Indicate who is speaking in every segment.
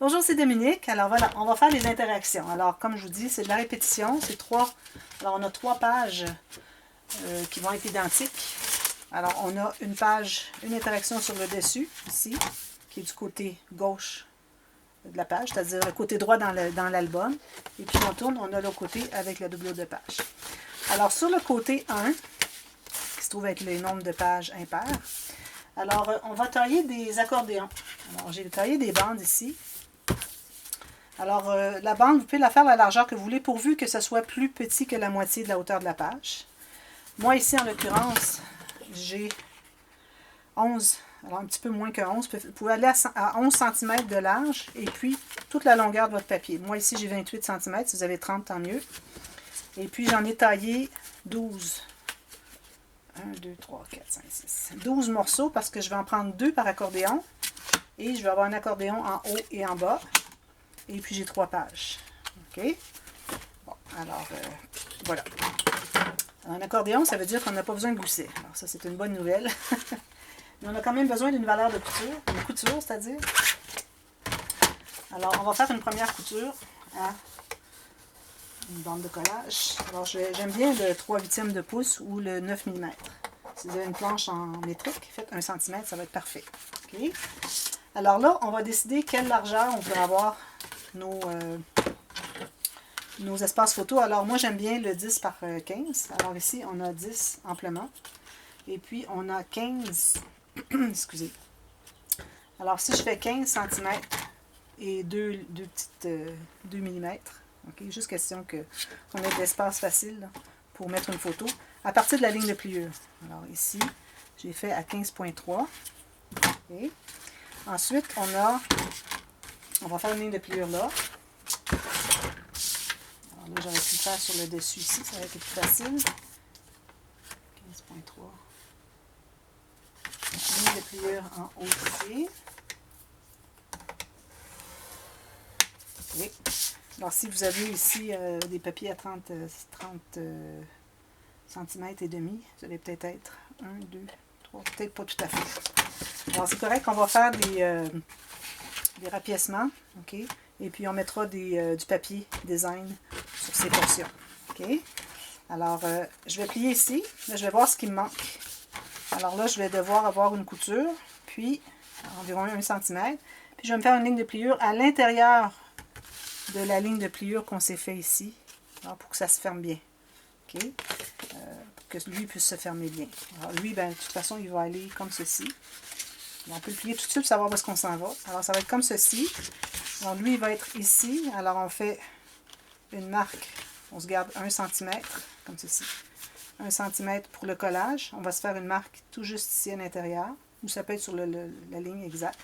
Speaker 1: Bonjour, c'est Dominique. Alors voilà, on va faire les interactions. Alors comme je vous dis, c'est de la répétition. C'est trois. Alors on a trois pages qui vont être identiques. Alors on a une page, une interaction sur le dessus, ici, qui est du côté gauche de la page, c'est-à-dire le côté droit dans l'album. Et puis on tourne, on a le côté avec le doublure de page. Alors sur le côté 1, qui se trouve avec les nombres de pages impairs, alors on va tailler des accordéons. Alors j'ai taillé des bandes ici. Alors, la bande, vous pouvez la faire à la largeur que vous voulez, pourvu que ce soit plus petit que la moitié de la hauteur de la page. Moi, ici, en l'occurrence, j'ai 11, alors un petit peu moins que 11. Vous pouvez aller à 11 cm de large, et puis toute la longueur de votre papier. Moi, ici, j'ai 28 cm. Si vous avez 30, tant mieux. Et puis, j'en ai taillé 12. 1, 2, 3, 4, 5, 6. 12 morceaux, parce que je vais en prendre 2 par accordéon. Et je vais avoir un accordéon en haut et en bas. Et puis j'ai 3 pages. OK? Bon, alors, voilà. Alors, un accordéon, ça veut dire qu'on n'a pas besoin de gousset. Alors ça, c'est une bonne nouvelle. Mais on a quand même besoin d'une valeur de couture. Une couture, c'est-à-dire. Alors, on va faire une première couture à une bande de collage. Alors, j'aime bien le 3/8 de pouce ou le 9 mm. Si vous avez une planche en métrique, faites 1 cm, ça va être parfait. OK? Alors là, on va décider quelle largeur on peut avoir nos espaces photo. Alors moi j'aime bien le 10 par 15. Alors ici on a 10 amplement. Et puis on a 15, excusez. Alors si je fais 15 cm et 2 mm, okay, juste question qu'on ait de l'espace facile là, pour mettre une photo, à partir de la ligne de pliure. Alors ici j'ai fait à 15,3. Okay. Ensuite on va faire une ligne de pliure là. Alors là, j'aurais pu le faire sur le dessus ici, ça aurait été plus facile. 15,3. Ligne de pliure en haut ici. Oui. Alors si vous avez ici des papiers à 30 cm et demi, vous allez peut-être être 1, 2, 3, peut-être pas tout à fait. Alors c'est correct qu'on va faire des rapiècements, ok? Et puis on mettra du papier design sur ces portions. Ok? Alors, je vais plier ici. Là, je vais voir ce qui me manque. Alors là, je vais devoir avoir une couture, puis environ 1 cm. Puis je vais me faire une ligne de pliure à l'intérieur de la ligne de pliure qu'on s'est fait ici. Alors, pour que ça se ferme bien. Ok? Pour que lui puisse se fermer bien. Alors lui, ben, de toute façon, il va aller comme ceci. On peut le plier tout de suite pour savoir où est-ce qu'on s'en va. Alors, ça va être comme ceci. Alors, lui, il va être ici. Alors, on fait une marque. On se garde 1 cm, comme ceci. 1 cm pour le collage. On va se faire une marque tout juste ici à l'intérieur. Ou ça peut être sur la ligne exacte.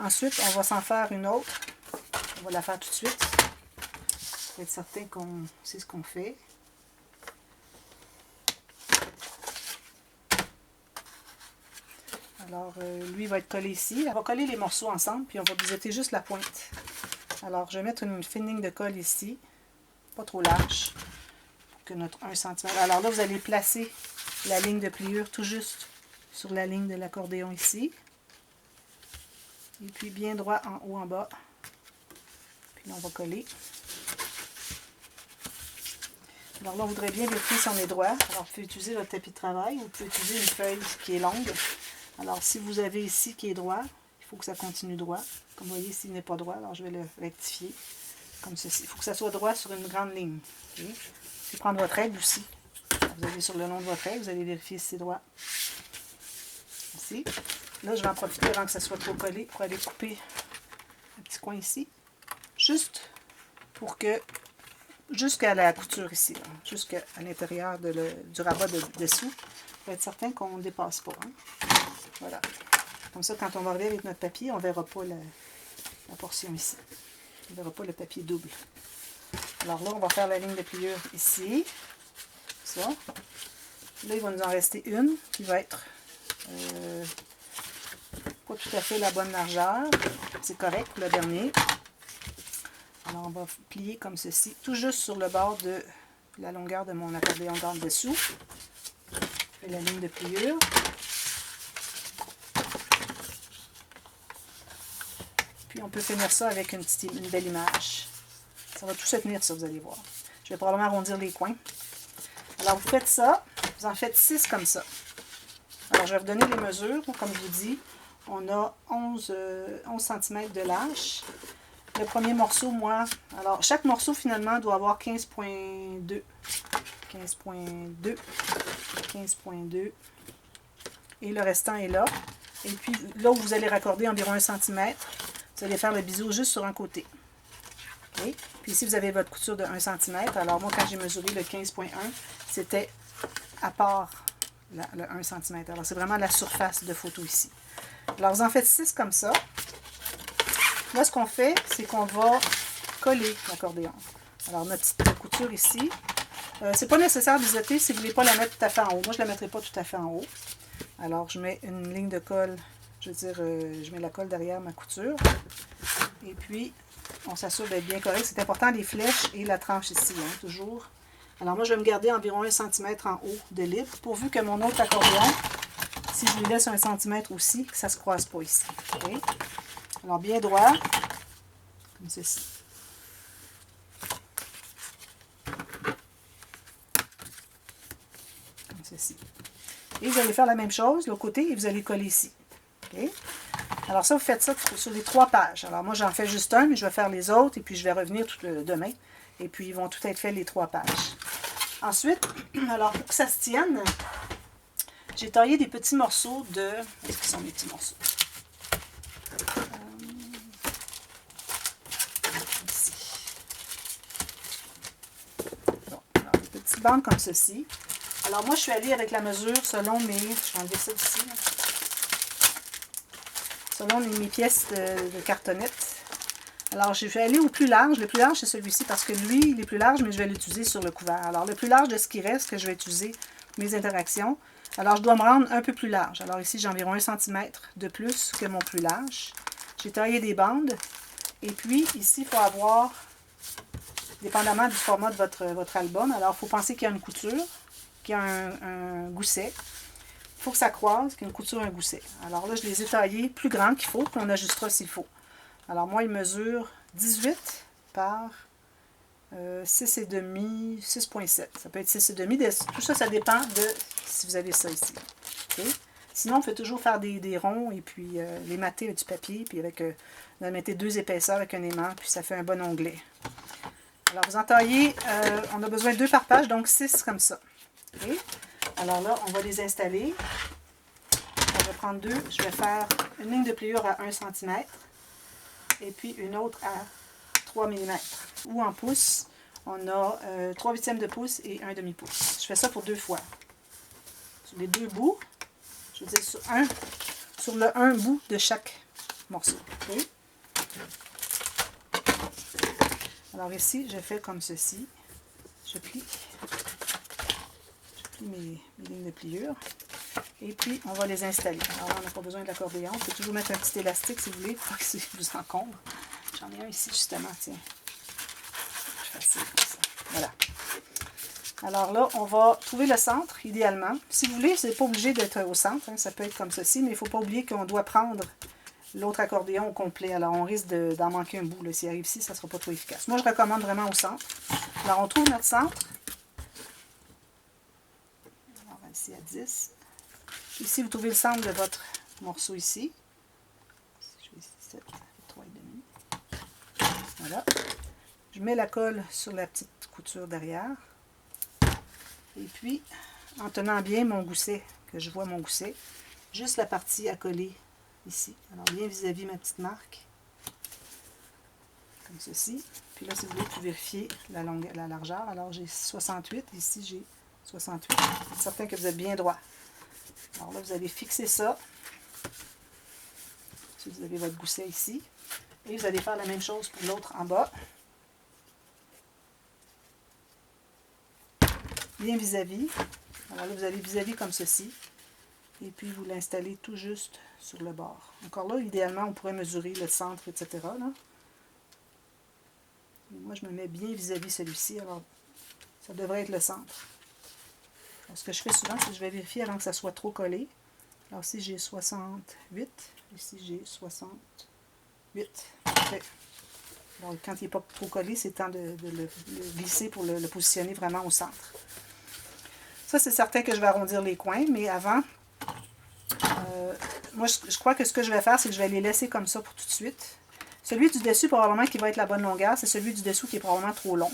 Speaker 1: Ensuite, on va s'en faire une autre. On va la faire tout de suite. Pour être certain qu'on sait ce qu'on fait. Alors, lui va être collé ici. On va coller les morceaux ensemble, puis on va biseauter juste la pointe. Alors, je vais mettre une fine ligne de colle ici, pas trop large, pour que notre 1 cm... Alors là, vous allez placer la ligne de pliure tout juste sur la ligne de l'accordéon ici. Et puis bien droit en haut, en bas. Puis là, on va coller. Alors là, on voudrait bien vérifier si on est droit. Alors, vous pouvez utiliser votre tapis de travail ou vous pouvez utiliser une feuille qui est longue. Alors, si vous avez ici qui est droit, il faut que ça continue droit. Comme vous voyez, s'il n'est pas droit, alors je vais le rectifier comme ceci. Il faut que ça soit droit sur une grande ligne. Okay? Puis prendre votre règle aussi. Alors, vous allez sur le long de votre règle, vous allez vérifier si c'est droit. Ici. Là, je vais en profiter avant que ça soit trop collé pour aller couper un petit coin ici. Juste pour que, jusqu'à la couture ici, jusqu'à l'intérieur du rabat dessous, pour être certain qu'on ne dépasse pas. Hein? Voilà. Comme ça, quand on va revenir avec notre papier, on ne verra pas la portion ici. On ne verra pas le papier double. Alors là, on va faire la ligne de pliure ici. Ça. Là, il va nous en rester une qui va être pas tout à fait la bonne largeur. C'est correct pour le dernier. Alors, on va plier comme ceci, tout juste sur le bord de la longueur de mon accordéon dans le dessous. Et la ligne de pliure. Puis on peut finir ça avec une belle image. Ça va tout se tenir, ça, vous allez voir. Je vais probablement arrondir les coins. Alors, vous faites ça. Vous en faites 6 comme ça. Alors, je vais vous donner les mesures. Comme je vous dis, on a 11 cm de lâche. Le premier morceau, moi... Alors, chaque morceau, finalement, doit avoir 15,2. 15,2. 15,2. Et le restant est là. Et puis, là où vous allez raccorder environ 1 cm, vous allez faire le biseau juste sur un côté. Okay? Puis ici, vous avez votre couture de 1 cm. Alors, moi, quand j'ai mesuré le 15,1, c'était à part le 1 cm. Alors, c'est vraiment la surface de photo ici. Alors, vous en faites 6 comme ça. Là, ce qu'on fait, c'est qu'on va coller l'accordéon. Alors, notre petite couture ici. C'est pas nécessaire de biseauter si vous ne voulez pas la mettre tout à fait en haut. Moi, je ne la mettrai pas tout à fait en haut. Alors, je mets une ligne de colle. Je veux dire, je mets la colle derrière ma couture. Et puis, on s'assure d'être bien correct. C'est important, les flèches et la tranche ici, hein, toujours. Alors, moi, je vais me garder environ 1 cm en haut de libre, pourvu que mon autre accordéon, si je lui laisse 1 cm aussi, que ça ne se croise pas ici. Okay? Alors, bien droit, comme ceci. Comme ceci. Et vous allez faire la même chose, l'autre côté, et vous allez coller ici. Okay? Alors ça, vous faites ça sur les 3 pages. Alors moi, j'en fais juste un, mais je vais faire les autres, et puis je vais revenir demain. Et puis, ils vont tout être faits les 3 pages. Ensuite, alors pour que ça se tienne, j'ai taillé des petits morceaux de... Est-ce qu'ils sont mes petits morceaux? Ici. Bon, alors, des petites bandes comme ceci. Alors moi, je suis allée avec la mesure selon mes... Je vais enlever ça ici. Là. Selon mes pièces de cartonnette. Alors, je vais aller au plus large. Le plus large, c'est celui-ci parce que lui, il est plus large, mais je vais l'utiliser sur le couvert. Alors, le plus large de ce qui reste, que je vais utiliser pour mes interactions. Alors, je dois me rendre un peu plus large. Alors, ici, j'ai environ 1 cm de plus que mon plus large. J'ai taillé des bandes. Et puis, ici, il faut avoir, dépendamment du format de votre album, alors, il faut penser qu'il y a une couture, qu'il y a un gousset. Il faut que ça croise, qu'il y a une couture, un gousset. Alors là, je les ai taillés plus grands qu'il faut, puis on ajustera s'il faut. Alors moi, il mesure 18 par 6,5, 6,7. Ça peut être 6,5. Tout ça, ça dépend de si vous avez ça ici. Okay? Sinon, on peut toujours faire des ronds et puis les mater avec du papier. Puis avec, vous mettez 2 épaisseurs avec un aimant, puis ça fait un bon onglet. Alors, vous en taillez, on a besoin de 2 par page, donc 6 comme ça. Okay? Alors là, on va les installer. Je vais prendre 2. Je vais faire une ligne de pliure à 1 cm. Et puis une autre à 3 mm. Ou en pouces, on a 3/8 de pouce et 1 demi-pouce. Je fais ça pour 2 fois. Sur les 2 bouts, je veux dire sur le 1 bout de chaque morceau. Okay? Alors ici, je fais comme ceci. Je plie mes lignes de pliure. Et puis, on va les installer. Alors là, on n'a pas besoin de l'accordéon. On peut toujours mettre un petit élastique si vous voulez, pour que ça vous encombre. J'en ai un ici, justement, tiens. Je fais ça comme ça. Voilà. Alors là, on va trouver le centre, idéalement. Si vous voulez, c'est pas obligé d'être au centre. Hein, ça peut être comme ceci, mais il ne faut pas oublier qu'on doit prendre l'autre accordéon au complet. Alors, on risque d'en manquer un bout. S'il arrive ici, ça ne sera pas trop efficace. Moi, je recommande vraiment au centre. Alors, on trouve notre centre. Alors, ici à 10. Ici, vous trouvez le centre de votre morceau ici. Je vais ici 7, 3,5. Voilà. Je mets la colle sur la petite couture derrière. Et puis, en tenant bien mon gousset, que je vois mon gousset, juste la partie à coller ici. Alors, bien vis-à-vis ma petite marque. Comme ceci. Puis là, si vous voulez, vous pouvez vérifier la largeur. Alors, j'ai 68. Ici, j'ai 68. C'est certain que vous êtes bien droit. Alors là, vous allez fixer ça. Si vous avez votre gousset ici. Et vous allez faire la même chose pour l'autre en bas. Bien vis-à-vis. Alors là, vous allez vis-à-vis comme ceci. Et puis, vous l'installez tout juste sur le bord. Encore là, idéalement, on pourrait mesurer le centre, etc. Là. Moi, je me mets bien vis-à-vis celui-ci. Alors, ça devrait être le centre. Alors, ce que je fais souvent, c'est que je vais vérifier avant que ça soit trop collé. Alors, ici, j'ai 68. Ici, j'ai 68. parfait. Donc, quand il n'est pas trop collé, c'est le temps de le glisser pour le positionner vraiment au centre. Ça, c'est certain que je vais arrondir les coins, mais avant, moi, je crois que ce que je vais faire, c'est que je vais les laisser comme ça pour tout de suite. Celui du dessus, probablement, qui va être la bonne longueur, c'est celui du dessous qui est probablement trop long.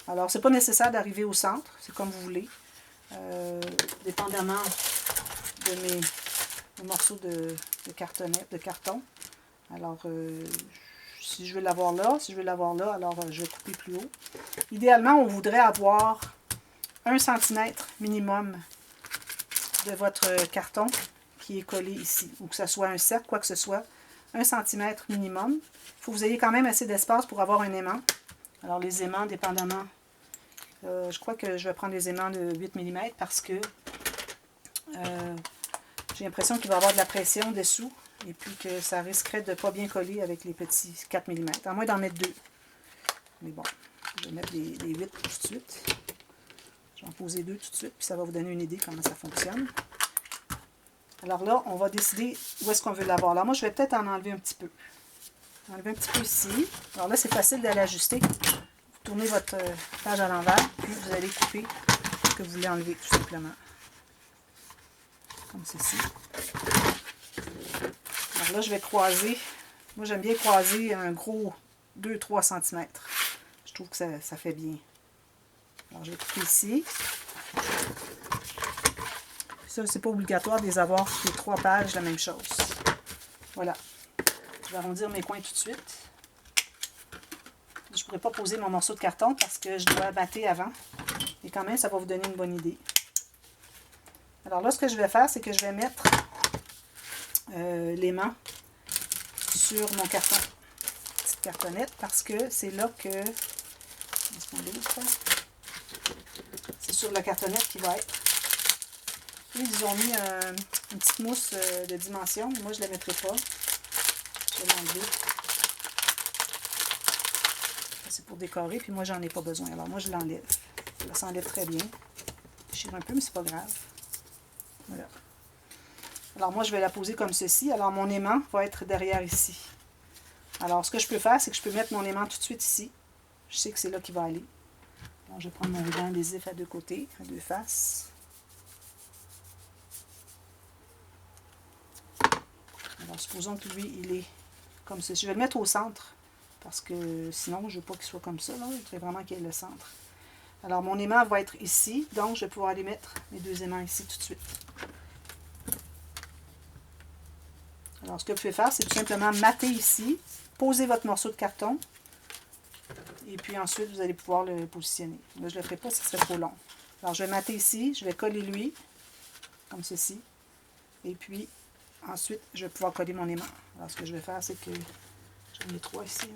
Speaker 1: Alors, c'est pas nécessaire d'arriver au centre, c'est comme vous voulez. Dépendamment de mes morceaux de carton. Alors, si je veux l'avoir là, alors je vais couper plus haut. Idéalement, on voudrait avoir 1 cm minimum de votre carton qui est collé ici, ou que ce soit un cercle, quoi que ce soit, 1 cm minimum. Il faut que vous ayez quand même assez d'espace pour avoir un aimant. Alors les aimants, dépendamment, je crois que je vais prendre des aimants de 8 mm parce que j'ai l'impression qu'il va y avoir de la pression dessous et puis que ça risquerait de ne pas bien coller avec les petits 4 mm, à moins d'en mettre 2. Mais bon, je vais mettre les 8 tout de suite. Je vais en poser 2 tout de suite, puis ça va vous donner une idée comment ça fonctionne. Alors là, on va décider où est-ce qu'on veut l'avoir. Alors moi, je vais peut-être en enlever un petit peu. Enlever un petit peu ici. Alors là, c'est facile d'aller ajuster. Vous tournez votre page à l'envers, puis vous allez couper ce que vous voulez enlever, tout simplement. Comme ceci. Alors là, je vais croiser. Moi, j'aime bien croiser un gros 2-3 cm. Je trouve que ça fait bien. Alors, je vais couper ici. Ça, c'est pas obligatoire de les avoir les 3 pages, la même chose. Voilà. Je vais arrondir mes coins tout de suite. Je ne pourrais pas poser mon morceau de carton parce que je dois battre avant. Et quand même, ça va vous donner une bonne idée. Alors là, ce que je vais faire, c'est que je vais mettre l'aimant sur mon carton. Petite cartonnette, parce que c'est là que... C'est sur la cartonnette qui va être. Ils ont mis une petite mousse de dimension. Moi, je ne la mettrai pas. Je vais l'enlever. C'est pour décorer, puis moi, j'en ai pas besoin. Alors, moi, je l'enlève. Ça s'enlève très bien. Je chire un peu, mais c'est pas grave. Voilà. Alors, moi, je vais la poser comme ceci. Alors, mon aimant va être derrière ici. Alors, ce que je peux faire, c'est que je peux mettre mon aimant tout de suite ici. Je sais que c'est là qu'il va aller. Alors, je vais prendre mon ruban adhésif à 2 côtés, à 2 faces. Alors, supposons que lui, il est comme ceci. Je vais le mettre au centre, parce que sinon, je ne veux pas qu'il soit comme ça. Là. Il faudrait vraiment qu'il y ait le centre. Alors, mon aimant va être ici, donc je vais pouvoir aller mettre mes 2 aimants ici tout de suite. Alors, ce que vous pouvez faire, c'est tout simplement mater ici, poser votre morceau de carton, et puis ensuite, vous allez pouvoir le positionner. Là, je ne le ferai pas, ce serait trop long. Alors, je vais mater ici, je vais coller lui, comme ceci, et puis ensuite, je vais pouvoir coller mon aimant. Alors, ce que je vais faire, c'est que j'en ai 3 ici.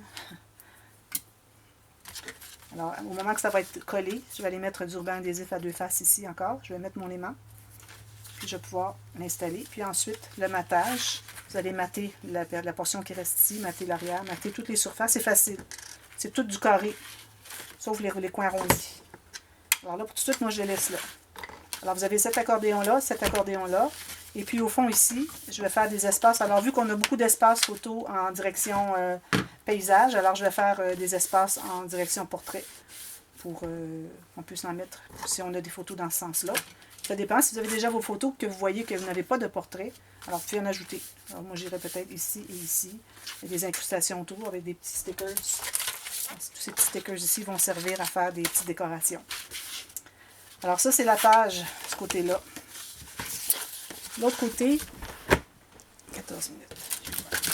Speaker 1: Alors, au moment que ça va être collé, je vais aller mettre du ruban adhésif à 2 faces ici encore. Je vais mettre mon aimant. Puis, je vais pouvoir l'installer. Puis ensuite, le matage. Vous allez mater la portion qui reste ici, mater l'arrière, mater toutes les surfaces. C'est facile. C'est tout du carré, sauf les coins arrondis. Alors là, pour tout de suite, moi, je les laisse là. Alors, vous avez cet accordéon-là, et puis, au fond, ici, je vais faire des espaces. Alors, vu qu'on a beaucoup d'espaces photo en direction paysage, alors je vais faire des espaces en direction portrait pour qu'on puisse en mettre si on a des photos dans ce sens-là. Ça dépend. Si vous avez déjà vos photos que vous voyez que vous n'avez pas de portrait, alors vous pouvez en ajouter. Alors, moi, j'irai peut-être ici et ici. Il y a des incrustations autour avec des petits stickers. Tous ces petits stickers ici vont servir à faire des petites décorations. Alors, ça, c'est la page, ce côté-là. L'autre côté, 14 minutes.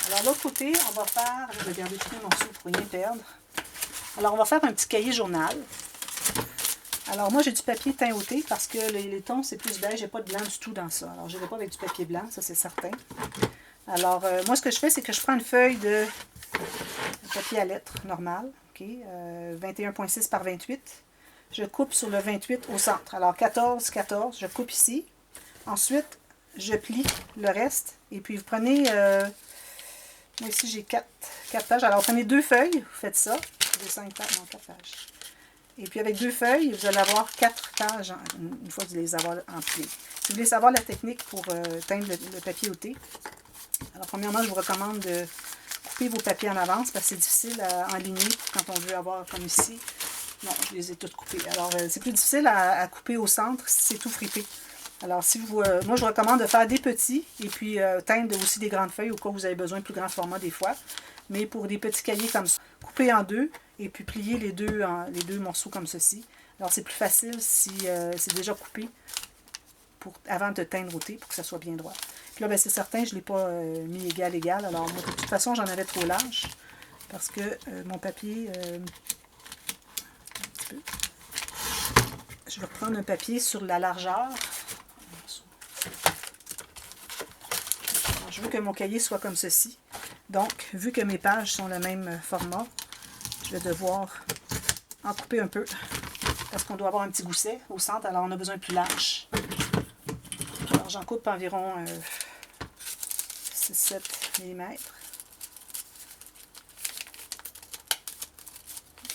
Speaker 1: Alors, l'autre côté, on va faire, je vais garder tous mes morceaux pour rien perdre. Alors, on va faire un petit cahier journal. Alors, moi, j'ai du papier teint parce que les tons, c'est plus beige. Il n'y a pas de blanc du tout dans ça. Alors, je ne vais pas avec du papier blanc, ça, c'est certain. Alors, moi, ce que je fais, c'est que je prends une feuille de papier à lettres normal, okay, 21,6 par 28. Je coupe sur le 28 au centre. Alors, 14, 14, je coupe ici. Ensuite, je plie le reste. Et puis, vous prenez... moi, ici, j'ai 4 pages. Alors, prenez 2 feuilles. Vous faites ça. J'ai 5 pages, non, 4 pages. Et puis, avec 2 feuilles, vous allez avoir 4 pages une fois que vous les avoir empilées. Si vous voulez savoir la technique pour teindre le papier outé, alors, premièrement, je vous recommande de coupez vos papiers en avance parce que c'est difficile à enligner quand on veut avoir comme ici. Non, je les ai toutes coupées. Alors, c'est plus difficile à couper au centre si c'est tout fripé. Alors, si vous, moi, je recommande de faire des petits et puis teindre aussi des grandes feuilles au cas où vous avez besoin de plus grand format des fois. Mais pour des petits cahiers comme ça, coupez en deux et puis pliez les deux morceaux comme ceci. Alors, c'est plus facile si c'est déjà coupé avant de teindre au thé pour que ça soit bien droit. Puis là, ben, c'est certain, je ne l'ai pas mis égal. Alors, moi, de toute façon, j'en avais trop large parce que mon papier... je vais reprendre un papier sur la largeur. Alors, je veux que mon cahier soit comme ceci. Donc, vu que mes pages sont le même format, je vais devoir en couper un peu parce qu'on doit avoir un petit gousset au centre, alors on a besoin de plus large. Alors, j'en coupe environ 6-7 mm.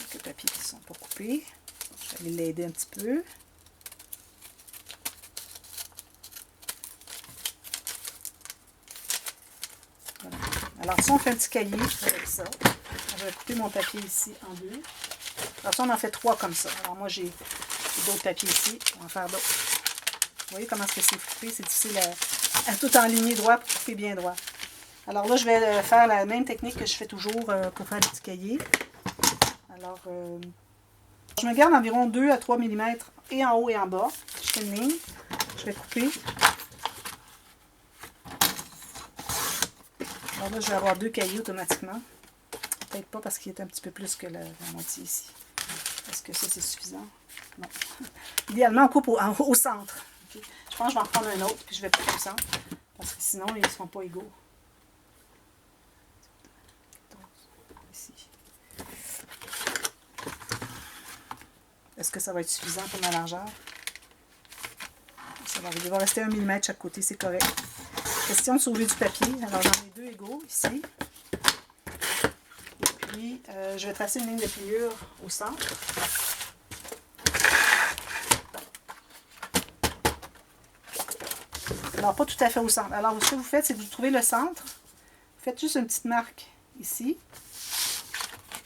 Speaker 1: Quelques papiers qui sont pas coupés. Je vais aller l'aider un petit peu. Voilà. Alors, si on fait un petit cahier avec ça, je vais couper mon papier ici en deux. Alors, ça, on en fait 3 comme ça. Alors, moi, j'ai d'autres papiers ici. On va en faire d'autres. Vous voyez comment c'est flippé? C'est difficile à tout enligner droit pour couper bien droit. Alors là, je vais faire la même technique que je fais toujours pour faire des petits cahiers. Alors, je me garde environ 2 à 3 mm et en haut et en bas. Je fais une ligne. Je vais couper. Alors là, je vais avoir 2 cahiers automatiquement. Peut-être pas parce qu'il est un petit peu plus que la moitié ici. Est-ce que ça, c'est suffisant? Non. Idéalement, on coupe au centre. Okay. Je pense que je vais en prendre un autre puis je vais couper au centre. Parce que sinon, ils ne seront pas égaux. Ici. Est-ce que ça va être suffisant pour ma largeur? Ça va, il va rester 1 mm chaque côté, c'est correct. Question de sauver du papier. Alors, j'en ai 2 égaux ici. Et puis, je vais tracer une ligne de pliure au centre. Alors, pas tout à fait au centre. Alors, ce que vous faites, c'est que vous trouvez le centre. Vous faites juste une petite marque ici.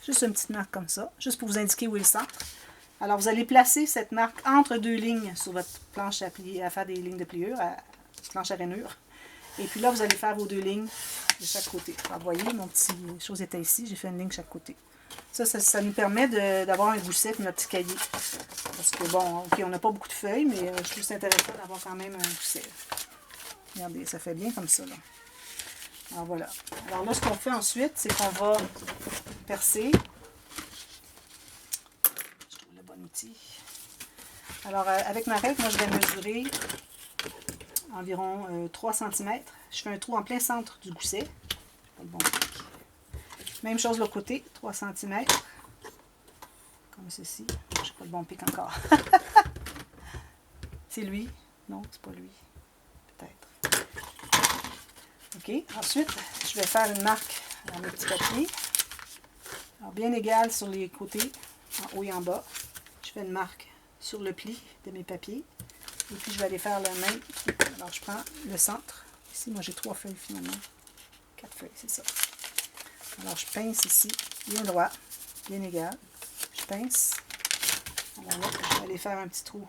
Speaker 1: Juste une petite marque comme ça, juste pour vous indiquer où est le centre. Alors, vous allez placer cette marque entre 2 lignes sur votre planche à plier, à faire des lignes de pliure, planche à rainure. Et puis là, vous allez faire vos 2 lignes de chaque côté. Alors, vous voyez, mon petit chose était ici, j'ai fait une ligne de chaque côté. Ça nous permet d'avoir un gousset pour notre petit cahier. Parce que bon, ok, on n'a pas beaucoup de feuilles, mais je trouve c'est intéressant d'avoir quand même un gousset. Regardez, ça fait bien comme ça, là. Alors voilà. Alors là, ce qu'on fait ensuite, c'est qu'on va percer. Je trouve le bon outil. Alors, avec ma règle, moi, je vais mesurer environ 3 cm. Je fais un trou en plein centre du gousset. Pas le bon pic. Même chose de l'autre côté, 3 cm. Comme ceci. Je n'ai pas le bon pic encore. C'est lui? Non, c'est pas lui. Peut-être. OK. Ensuite, je vais faire une marque dans mes petits papiers. Alors, bien égale sur les côtés, en haut et en bas. Je fais une marque sur le pli de mes papiers. Et puis, je vais aller faire le même truc. Alors, je prends le centre. Ici, moi, j'ai 3 feuilles finalement. 4 feuilles, c'est ça. Alors, je pince ici, bien droit, bien égal. Je pince. Alors là, je vais aller faire un petit trou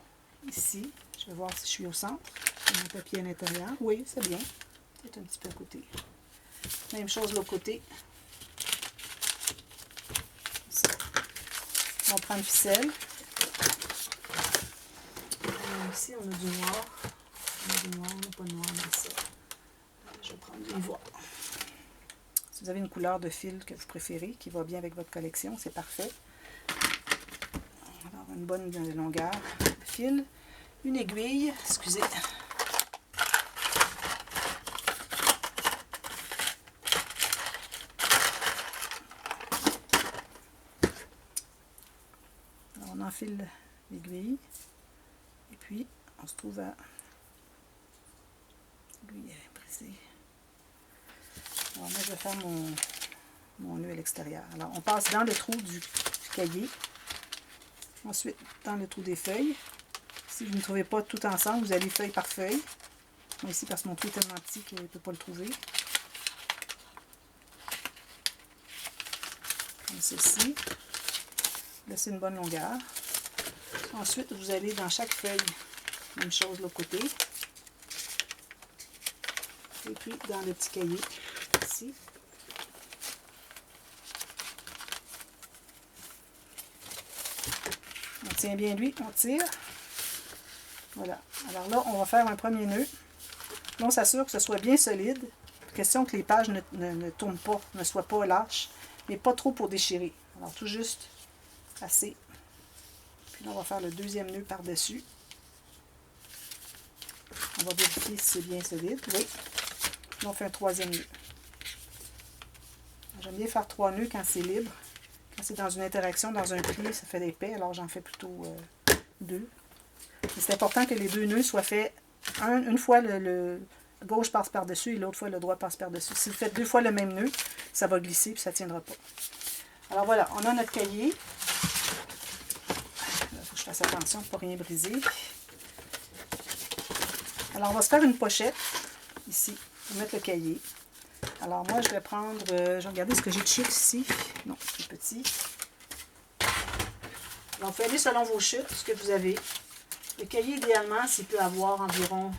Speaker 1: ici. Je vais voir si je suis au centre. Mon papier à l'intérieur. Oui, c'est bien. Peut-être un petit peu à côté. Même chose de l'autre côté. Ça. On prend une ficelle. Ici, on a du noir. On a du noir, on n'a pas de noir dans ça. Je vais prendre du ivoire. Si vous avez une couleur de fil que vous préférez, qui va bien avec votre collection, c'est parfait. On va avoir une bonne longueur de fil. Une aiguille, excusez. Alors, on enfile l'aiguille. Et puis, on se trouve à l'aiguille brisée. Alors, moi, je vais faire mon nœud à l'extérieur. Alors, on passe dans le trou du cahier. Ensuite, dans le trou des feuilles. Si vous ne trouvez pas tout ensemble, vous allez feuille par feuille. Moi, ici, parce que mon trou est tellement petit qu'il ne peut pas le trouver. comme ceci. Laissez une bonne longueur. Ensuite, vous allez dans chaque feuille, même chose de l'autre côté. Et puis dans le petit cahier, ici. On tient bien lui, on tire. Voilà. Alors là, on va faire un premier nœud. Là, on s'assure que ce soit bien solide. Question que les pages ne tournent pas, ne soient pas lâches, mais pas trop pour déchirer. Alors tout juste assez. Puis là, on va faire le deuxième nœud par-dessus. On va vérifier si c'est bien solide. Oui. Puis on fait un troisième nœud. J'aime bien faire 3 nœuds quand c'est libre. Quand c'est dans une interaction, dans un pli, ça fait épais, alors j'en fais plutôt 2. C'est important que les 2 nœuds soient faits une fois le gauche passe par-dessus et l'autre fois le droit passe par-dessus. Si vous faites 2 fois le même nœud, ça va glisser et ça ne tiendra pas. Alors voilà, on a notre cahier. Il faut que je fasse attention pour ne pas rien briser. Alors on va se faire une pochette ici pour mettre le cahier. Alors moi je vais prendre, je vais regarder ce que j'ai de chute ici. Non, c'est petit. Donc vous pouvez aller selon vos chutes, ce que vous avez. Le cahier idéalement, s'il peut avoir environ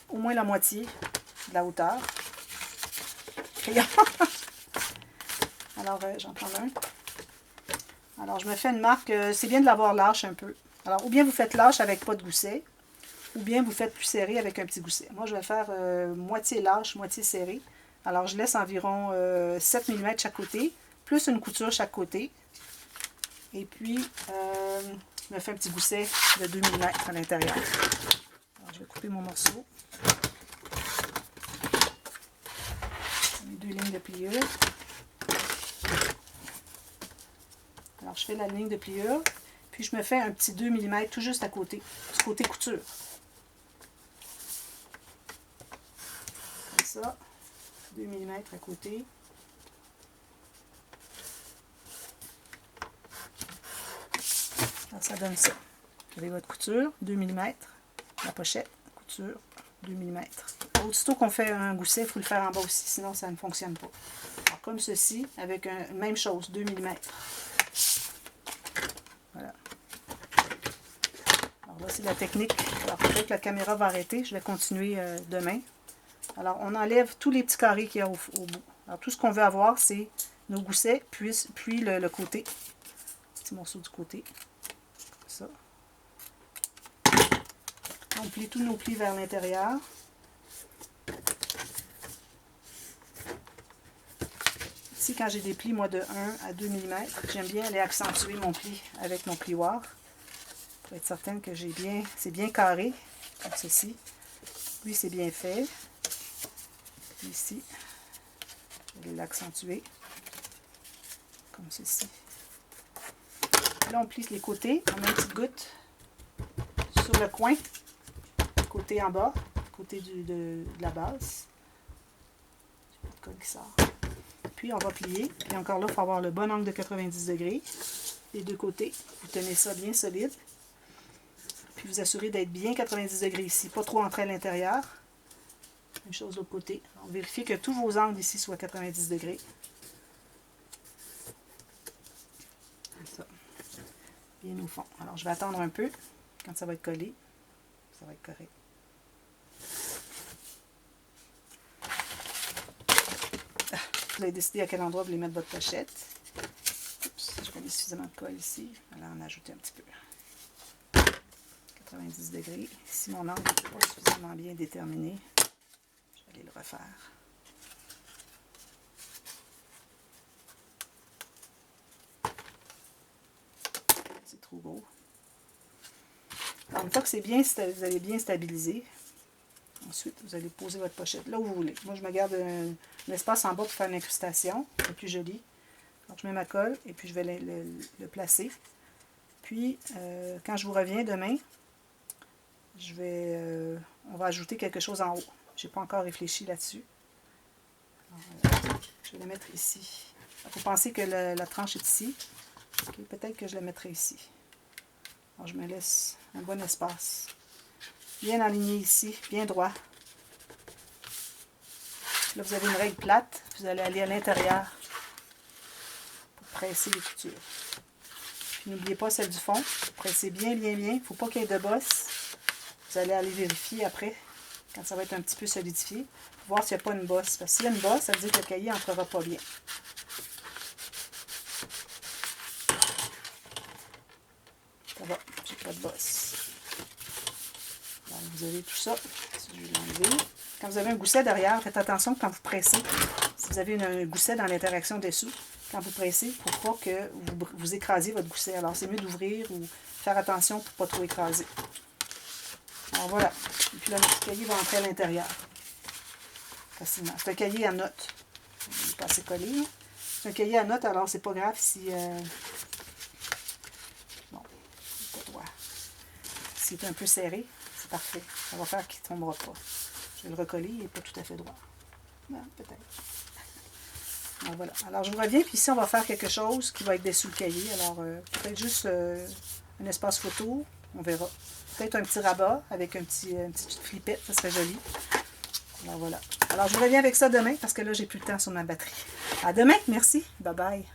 Speaker 1: au moins la moitié de la hauteur. Alors j'en prends un. Alors je me fais une marque, c'est bien de l'avoir lâche un peu. Alors ou bien vous faites lâche avec pas de gousset, ou bien vous faites plus serré avec un petit gousset. Moi, je vais faire moitié lâche, moitié serré. Alors, je laisse environ 7 mm chaque côté, plus une couture chaque côté. Et puis, je me fais un petit gousset de 2 mm à l'intérieur. Alors, je vais couper mon morceau. Les 2 lignes de pliure. Alors, je fais la ligne de pliure. Puis, je me fais un petit 2 mm tout juste à côté, du côté couture. Ça, 2 mm à côté. Alors, ça donne ça. Vous avez votre couture, 2 mm, la pochette, couture, 2 mm. Aussitôt qu'on fait un gousset, il faut le faire en bas aussi, sinon ça ne fonctionne pas. Alors, comme ceci, avec même chose, 2 mm. Voilà. Alors là, c'est la technique. Alors peut-être que la caméra va arrêter, je vais continuer demain. Alors, on enlève tous les petits carrés qu'il y a au bout. Alors, tout ce qu'on veut avoir, c'est nos goussets, puis le côté. Petit morceau du côté. Comme ça. On plie tous nos plis vers l'intérieur. Ici, quand j'ai des plis, moi, de 1 à 2 mm, j'aime bien aller accentuer mon pli avec mon plioir. Pour être certaine que c'est bien carré, comme ceci. Lui, c'est bien fait. Ici, je vais l'accentuer comme ceci. Là, on plie les côtés, on met une petite goutte sur le coin, côté en bas, côté de la base. J'ai pas de colle qui sort. Puis, on va plier. Puis encore là, il faut avoir le bon angle de 90 degrés. Les deux côtés. Vous tenez ça bien solide. Puis, vous assurez d'être bien 90 degrés ici, pas trop entrer à l'intérieur. Même chose de l'autre côté. On vérifie que tous vos angles ici soient 90 degrés. Comme ça. Bien au fond. Alors, je vais attendre un peu. Quand ça va être collé, ça va être correct. Vous avez décidé à quel endroit vous voulez mettre votre pochette. Oups, je vais mettre suffisamment de colle ici. Je vais en ajouter un petit peu. 90 degrés. Si mon angle n'est pas suffisamment bien déterminé, je vais aller le refaire. C'est trop gros. Alors, une fois que c'est bien, vous allez bien stabiliser. Ensuite, vous allez poser votre pochette là où vous voulez. Moi, je me garde un espace en bas pour faire l'incrustation. C'est plus joli. Donc, je mets ma colle et puis je vais le placer. Puis, quand je vous reviens demain, on va ajouter quelque chose en haut. Je n'ai pas encore réfléchi là-dessus. Je vais le mettre ici. Il faut penser que la tranche est ici. Okay, peut-être que je la mettrai ici. Alors, je me laisse un bon espace. Bien aligné ici, bien droit. Là, vous avez une règle plate. Vous allez aller à l'intérieur pour presser les coutures. Puis n'oubliez pas celle du fond. Pressez bien, bien, bien. Il ne faut pas qu'il y ait de bosse. Vous allez aller vérifier après, quand ça va être un petit peu solidifié, pour voir s'il n'y a pas une bosse. Parce que s'il y a une bosse, ça veut dire que le cahier n'entrera pas bien. Ça va, j'ai pas de bosse. Donc, vous avez tout ça. Je vais l'enlever. Quand vous avez un gousset derrière, faites attention que quand vous pressez, si vous avez un gousset dans l'interaction dessous, quand vous pressez, il ne faut pas que vous écrasiez votre gousset. Alors, c'est mieux d'ouvrir ou faire attention pour ne pas trop écraser. Alors voilà. Et puis là, notre cahier va entrer à l'intérieur. Facilement. C'est un cahier à notes. Il n'est pas assez collé. C'est un cahier à notes, alors c'est pas grave si... Bon, pas droit. S'il est un peu serré, c'est parfait. Ça va faire qu'il ne tombera pas. Je vais le recoller, il n'est pas tout à fait droit. Non, peut-être. Alors voilà. Alors je vous reviens, puis ici on va faire quelque chose qui va être dessous le cahier. Alors peut-être juste un espace photo, on verra. Peut-être un petit rabat avec une petite flippette, ça serait joli. Alors voilà. Alors je vous reviens avec ça demain parce que là j'ai plus le temps sur ma batterie. À demain, merci. Bye bye.